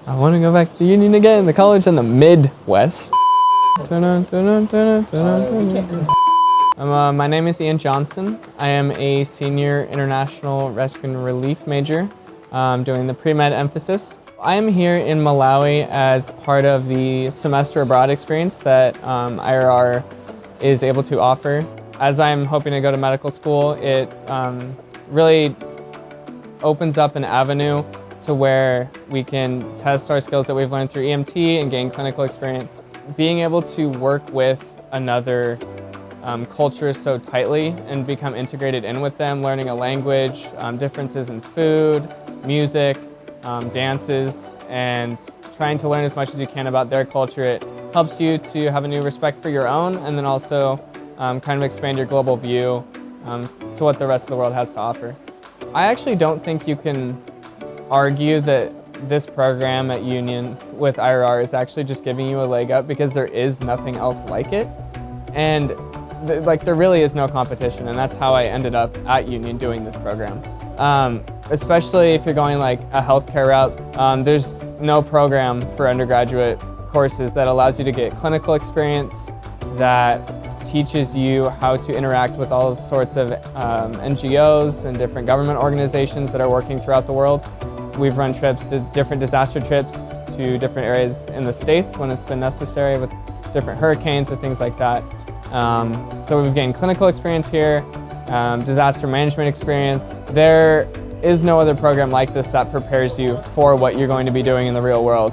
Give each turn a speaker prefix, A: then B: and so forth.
A: I want to go back to the Union again, the college in the Midwest. My name is Ian Johnson. I am a senior international rescue and relief major doing the pre-med emphasis. I am here in Malawi as part of the semester abroad experience that IRR is able to offer. As I'm hoping to go to medical school, it really opens up an avenue to where we can test our skills that we've learned through EMT and gain clinical experience. Being able to work with another culture so tightly and become integrated in with them, learning a language, differences in food, music, dances, and trying to learn as much as you can about their culture. It helps you to have a new respect for your own, and then also kind of expand your global view to what the rest of the world has to offer. I actually don't think you can argue that this program at Union with IRR is actually just giving you a leg up, because there is nothing else like it. And there really is no competition, and that's how I ended up at Union doing this program. Especially if you're going like a healthcare route, there's no program for undergraduate courses that allows you to get clinical experience, that teaches you how to interact with all sorts of NGOs and different government organizations that are working throughout the world. We've run trips to different disaster trips to different areas in the States when it's been necessary with different hurricanes or things like that. So we've gained clinical experience here, disaster management experience. There is no other program like this that prepares you for what you're going to be doing in the real world.